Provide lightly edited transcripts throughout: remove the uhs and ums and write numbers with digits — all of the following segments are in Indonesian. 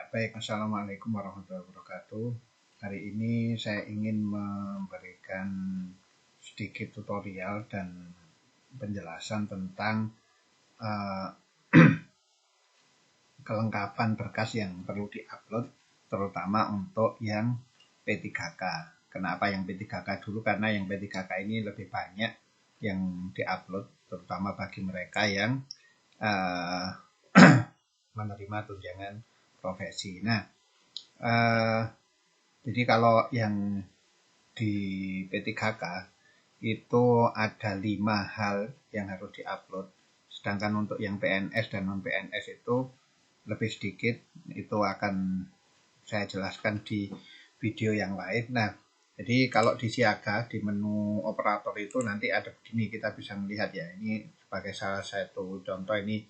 Baik, Assalamualaikum warahmatullahi wabarakatuh. Hari ini saya ingin memberikan sedikit tutorial dan penjelasan tentang kelengkapan berkas yang perlu diupload, terutama untuk yang P3K. Kenapa yang P3K dulu? Karena yang P3K ini lebih banyak yang diupload, terutama bagi mereka yang menerima tunjangan profesi. Nah, jadi kalau yang di P3K itu ada 5 hal yang harus diupload, sedangkan untuk yang PNS dan non PNS itu lebih sedikit. Itu akan saya jelaskan di video yang lain. Nah, jadi kalau di siaga, di menu operator itu nanti ada begini, kita bisa melihat ya. Ini sebagai salah satu contoh, ini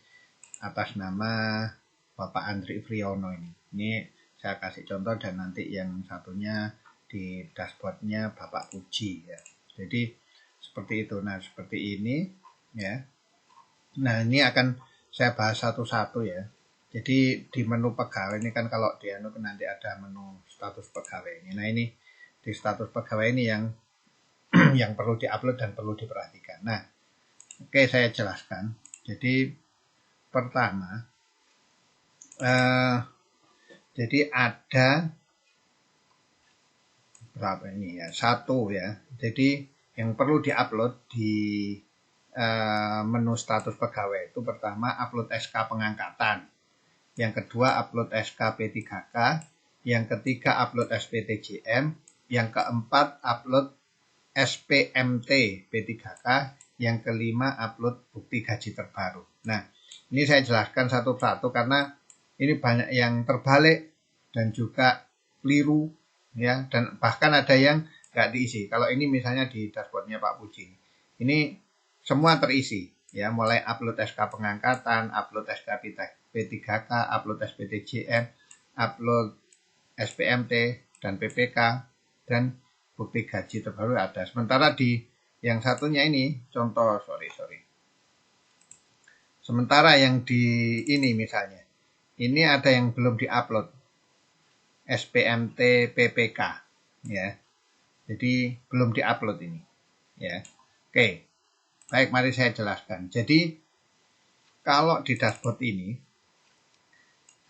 atas nama Bapak Andri Friono ini. Ini saya kasih contoh, dan nanti yang satunya di dashboardnya Bapak Puji ya. Jadi seperti itu. Nah, seperti ini ya. Nah, ini akan saya bahas satu-satu ya. Jadi di menu pegawai ini kan, kalau di nanti ada menu status pegawai ini. Nah, ini di status pegawai ini yang yang perlu diupload dan perlu diperhatikan. Nah, oke, saya jelaskan. Jadi pertama, jadi ada berapa ini ya? 1 ya. Jadi yang perlu diupload di menu status pegawai itu, pertama upload SK pengangkatan, yang kedua upload SK P3K, yang ketiga upload SPTJM, yang keempat upload SPMT P3K, yang kelima upload bukti gaji terbaru. Nah, ini saya jelaskan satu persatu karena ini banyak yang terbalik dan juga keliru ya, dan bahkan ada yang nggak diisi. Kalau ini misalnya di dashboardnya Pak Puji, ini semua terisi ya, mulai upload SK pengangkatan, upload SK P3K, upload SPTJM, upload SPMT dan PPK, dan bukti gaji terbaru ada. Sementara di yang satunya ini contoh, sementara yang di ini misalnya, ini ada yang belum diupload, SPMT PPK ya. Jadi belum diupload ini ya. Oke. Baik, mari saya jelaskan. Jadi kalau di dashboard ini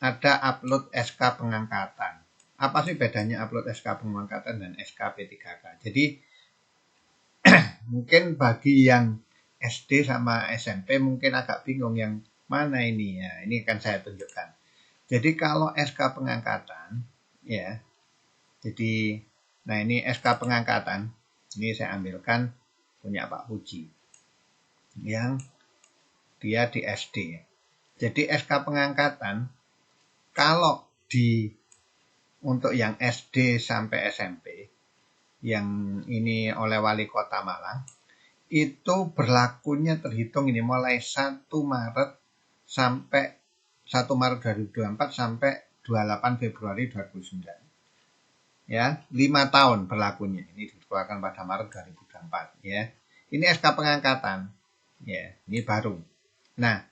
ada upload SK pengangkatan. Apa sih bedanya upload SK pengangkatan dan SK P3K? Jadi mungkin bagi yang SD sama SMP mungkin agak bingung yang mana ini ya. Ini akan saya tunjukkan. Jadi kalau SK pengangkatan ya. Jadi nah, ini SK pengangkatan. Ini saya ambilkan punya Pak Puji yang dia di SD. Jadi SK pengangkatan kalau untuk yang SD sampai SMP, yang ini oleh Wali Kota Malang, itu berlakunya terhitung ini mulai 1 Maret sampai 1 Maret 2024 sampai 28 Februari 2009. Ya, 5 tahun berlakunya. Ini dikeluarkan pada Maret 2024 ya. Ini SK pengangkatan. Ya, ini baru. Nah,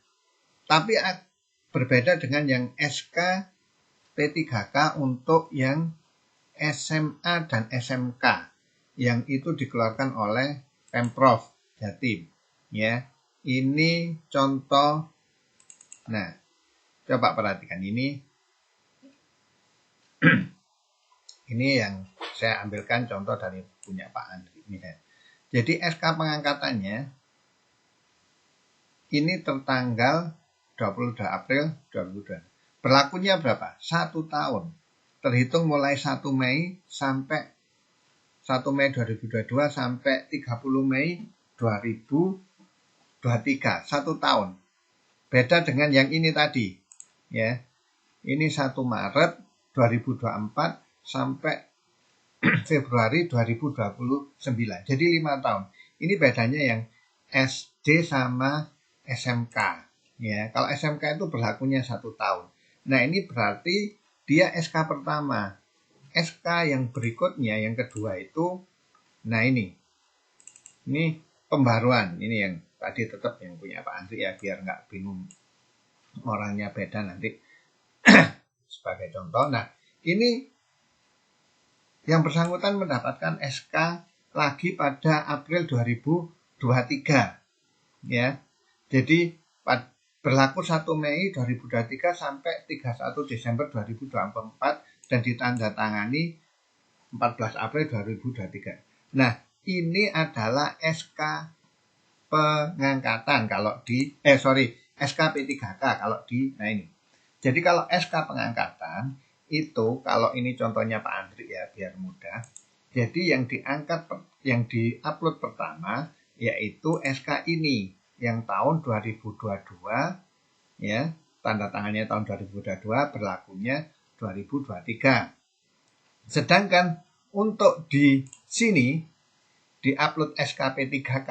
tapi berbeda dengan yang SK P3K untuk yang SMA dan SMK yang itu dikeluarkan oleh Pemprov Jatim ya. Ini contoh. Nah, coba perhatikan ini. Ini yang saya ambilkan contoh dari punya Pak Andri misalnya. Jadi SK pengangkatannya ini tertanggal 22 April 2022. Berlakunya berapa? 1 tahun. Terhitung mulai 1 Mei sampai 1 Mei 2022 sampai 30 Mei 2023. 1 tahun. Beda dengan yang ini tadi. Ya. Ini 1 Maret 2024 sampai Februari 2029. Jadi 5 tahun. Ini bedanya yang SD sama SMK. Ya, kalau SMK itu berlakunya 1 tahun. Nah, ini berarti dia SK pertama. SK yang berikutnya, yang kedua itu, nah ini pembaruan. Ini yang tadi tetap yang punya Pak Andri ya, biar nggak bingung orangnya beda nanti. sebagai contoh. Nah, ini yang bersangkutan mendapatkan SK lagi pada April 2023 ya. Jadi berlaku 1 Mei 2023 sampai 31 Desember 2024 dan ditandatangani 14 April 2023. Nah, ini adalah SK pengangkatan kalau di SK P3K kalau di ini. Jadi kalau SK pengangkatan itu kalau ini contohnya Pak Andri ya biar mudah. Jadi yang diupload pertama yaitu SK ini yang tahun 2022 ya, tanda tangannya tahun 2022, berlakunya 2023. Sedangkan untuk di sini diupload SKP 3K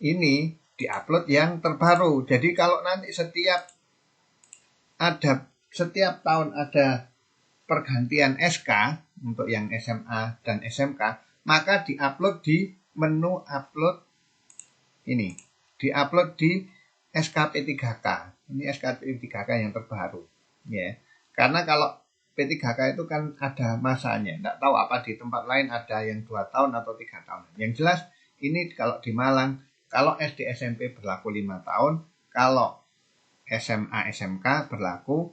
ini diupload yang terbaru. Jadi kalau nanti setiap tahun ada pergantian SK untuk yang SMA dan SMK, maka diupload di menu upload ini. Diupload di SKP 3K. Ini SKP 3K yang terbaru, ya. Karena kalau P3K itu kan ada masanya. Tidak tahu apa di tempat lain ada yang 2 tahun atau 3 tahun. Yang jelas ini kalau di Malang, kalau SD SMP berlaku 5 tahun, kalau SMA SMK berlaku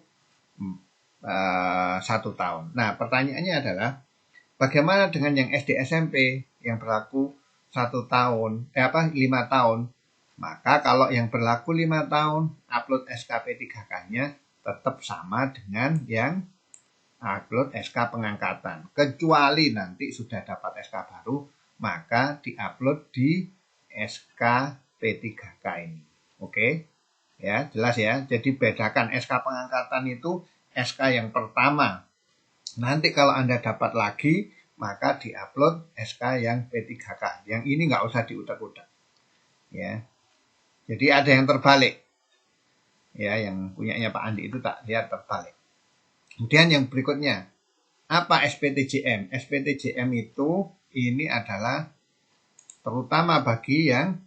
1 tahun. Nah, pertanyaannya adalah bagaimana dengan yang SD SMP yang berlaku 1 tahun, 5 tahun? Maka kalau yang berlaku 5 tahun, upload SKP 3K-nya tetap sama dengan yang upload SK pengangkatan. Kecuali nanti sudah dapat SK baru, maka diupload di SK P3K ini. Oke? Ya, jelas ya. Jadi bedakan SK pengangkatan itu SK yang pertama. Nanti kalau Anda dapat lagi, maka diupload SK yang P3K. Yang ini nggak usah diutak-utak. Ya. Jadi ada yang terbalik. Ya, yang punyanya Pak Andi itu tak lihat terbalik. Kemudian yang berikutnya, apa SPTJM? SPTJM itu ini adalah terutama bagi yang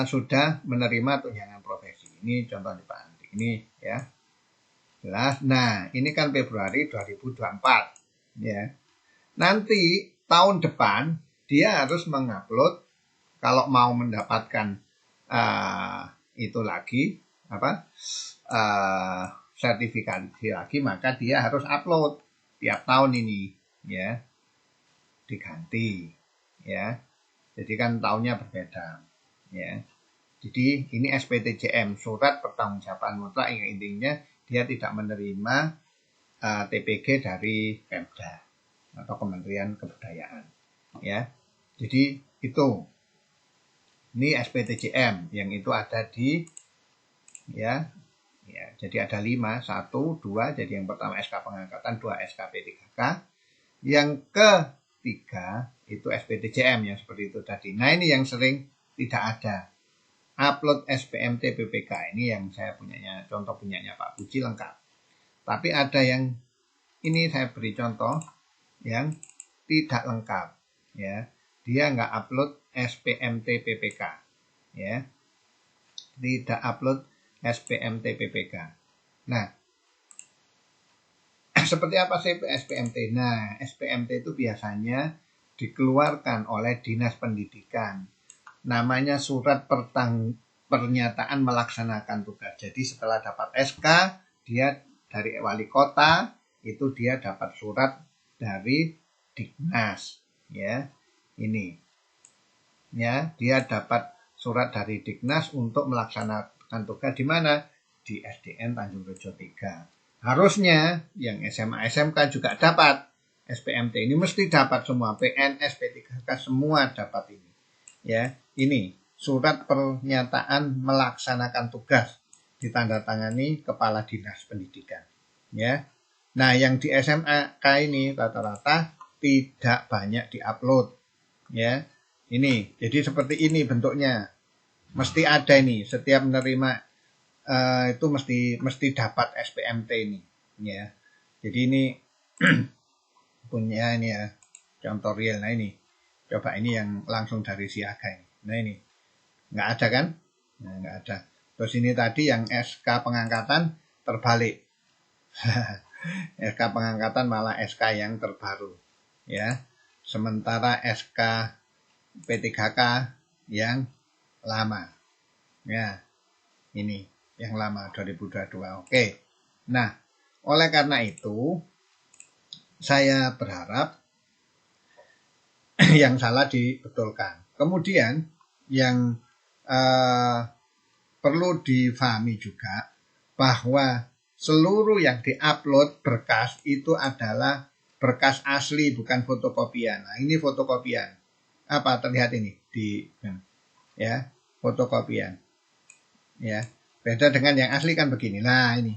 sudah menerima tunjangan profesi. Ini contoh di Pak Andi. Ini ya. Jelas. Nah, ini kan Februari 2024. Ya. Nanti tahun depan dia harus mengupload kalau mau mendapatkan itu lagi sertifikasi lagi, maka dia harus upload tiap tahun ini ya, diganti ya. Jadi kan tahunnya berbeda ya. Jadi ini SPTJM, surat pertanggungjawaban mutlak, yang intinya dia tidak menerima TPG dari Pemda atau Kementerian Kebudayaan ya. Jadi itu ini SPTJM yang itu ada di ya, jadi ada 5, 1, 2, jadi yang pertama SK pengangkatan, 2 SK P3K, yang ketiga itu SPTJM yang seperti itu tadi. Nah, ini yang sering tidak ada. Upload SPMT PPK ini yang saya punyanya, contoh punyanya Pak Puji lengkap. Tapi ada yang ini saya beri contoh yang tidak lengkap ya. Dia nggak upload SPMT PPK ya. Tidak upload SPMT PPK. Nah, seperti apa sih SPMT? Nah, SPMT itu biasanya dikeluarkan oleh Dinas Pendidikan. Namanya surat pernyataan melaksanakan tugas. Jadi setelah dapat SK, dia dari wali kota, itu dia dapat surat dari Dignas. Ya, ini. Ya, dia dapat surat dari Dignas untuk melaksanakan tugas di mana? Di SDN Tanjung Rejo 3. Harusnya yang SMA SMK juga dapat SPMT ini, mesti dapat semua, PNS P3K semua dapat ini. Ya, ini surat pernyataan melaksanakan tugas ditandatangani Kepala Dinas Pendidikan. Ya. Nah, yang di SMK ini rata-rata tidak banyak diupload. Ya. Ini, jadi seperti ini bentuknya. Mesti ada ini, setiap menerima itu mesti dapat SPMT ini, ya. Jadi ini punya ini ya, contoh real. Nah ini, coba ini yang langsung dari Siaga ini. Nah ini, nggak ada kan? Nah, nggak ada. Terus ini tadi yang SK pengangkatan terbalik. SK pengangkatan malah SK yang terbaru, ya. Sementara SK P3K yang lama, ya. Ini yang lama 2022. Oke. Nah, oleh karena itu saya berharap yang salah dibetulkan. Kemudian yang perlu difahami juga bahwa seluruh yang diupload berkas itu adalah berkas asli, bukan fotokopian. Nah, ini fotokopian. Apa terlihat ini di ya, fotokopian. Ya. Beda dengan yang asli kan begini. Nah, ini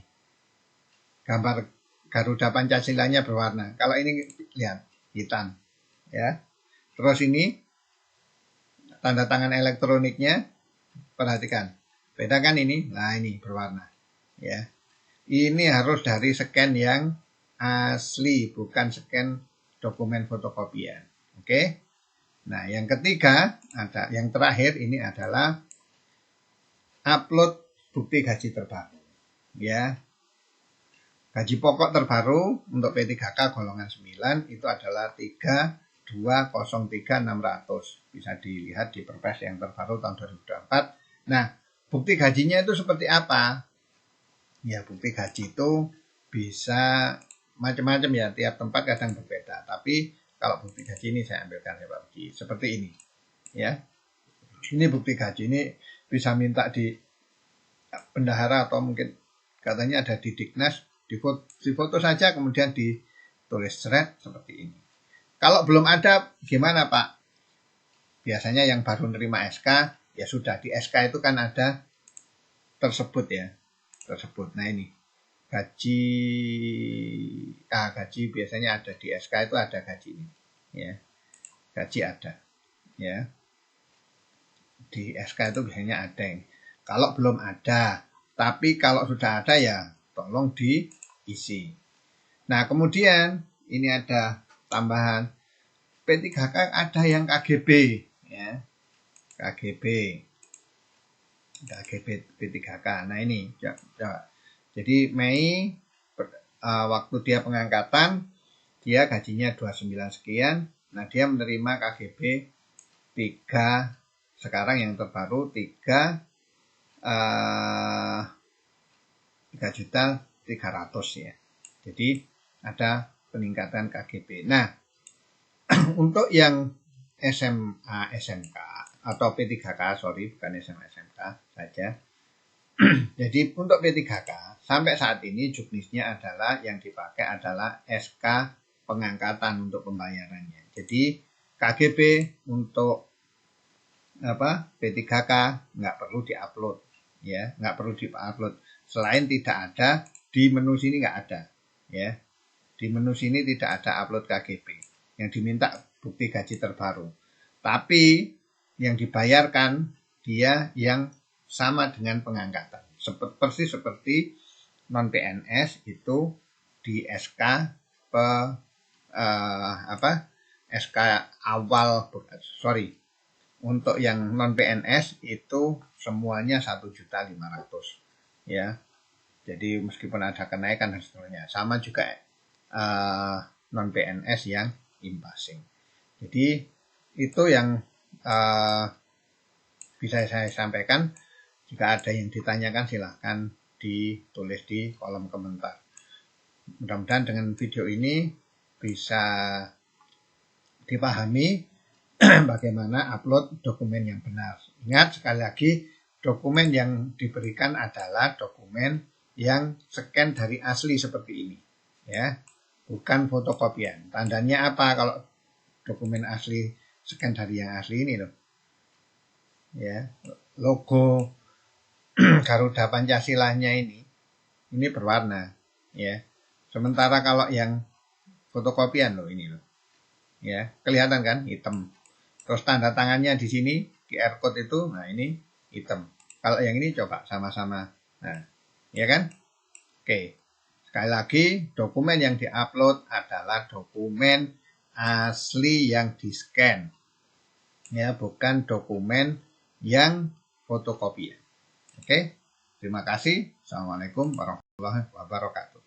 gambar Garuda Pancasilanya berwarna. Kalau ini lihat hitam, ya. Terus ini tanda tangan elektroniknya, perhatikan. Beda kan ini? Nah, ini berwarna, ya. Ini harus dari scan yang asli, bukan scan dokumen fotokopian. Oke. Nah, yang ketiga, yang terakhir ini adalah upload bukti gaji terbaru. Ya. Gaji pokok terbaru untuk P3K golongan 9 itu adalah 3203.600. Bisa dilihat di Perpres yang terbaru tahun 2024. Nah, bukti gajinya itu seperti apa? Ya, bukti gaji itu bisa macam-macam ya, tiap tempat kadang berbeda. Tapi kalau bukti gaji ini saya ambilkan ya Pak Uji, seperti ini. Ya. Ini bukti gaji, ini bisa minta di bendahara atau mungkin katanya ada di Diknas, difoto saja kemudian ditulis thread seperti ini. Kalau belum ada gimana Pak? Biasanya yang baru nerima SK, ya sudah di SK itu kan ada tersebut ya. Tersebut. Nah ini gaji biasanya ada di SK itu ada gaji ini, ya. Gaji ada, ya. Di SK itu biasanya ada yang. Kalau belum ada, tapi kalau sudah ada ya tolong diisi. Nah kemudian ini ada tambahan P3K ada yang KGB, ya. KGB P3K. Nah ini coba. Jadi Mei waktu dia pengangkatan dia gajinya 29 sekian. Nah dia menerima KGB 3 sekarang yang terbaru 3.300.000 ya. Jadi ada peningkatan KGB. Nah untuk yang SMA SMK atau P3K, sorry bukan SMA SMK saja. Jadi untuk P3K sampai saat ini juknisnya adalah yang dipakai adalah SK pengangkatan untuk pembayarannya. Jadi KGB untuk P3K nggak perlu diupload, ya nggak perlu diupload. Selain tidak ada di menu sini nggak ada, ya di menu sini tidak ada upload KGB. Yang diminta bukti gaji terbaru. Tapi yang dibayarkan dia yang sama dengan pengangkatan. Persis seperti non PNS itu di SK SK awal, sorry. Untuk yang non PNS itu semuanya 1.500.000 ya. Jadi meskipun ada kenaikan dan seterusnya, sama juga non PNS yang impasing. Jadi itu yang bisa saya sampaikan. Jika ada yang ditanyakan silahkan ditulis di kolom komentar. Mudah-mudahan dengan video ini bisa dipahami bagaimana upload dokumen yang benar. Ingat sekali lagi, dokumen yang diberikan adalah dokumen yang scan dari asli seperti ini, ya, bukan fotokopian. Tandanya apa kalau dokumen asli scan dari yang asli ini loh, ya, logo Garuda Pancasilanya ini berwarna, ya. Sementara kalau yang fotokopian loh ini loh, ya, kelihatan kan hitam. Terus tanda tangannya di sini QR code itu, nah ini hitam. Kalau yang ini coba sama-sama, nah, ya kan? Oke, sekali lagi dokumen yang diupload adalah dokumen asli yang di-scan, ya, bukan dokumen yang fotokopian. Oke, terima kasih. Assalamualaikum warahmatullahi wabarakatuh. wabarakatuh.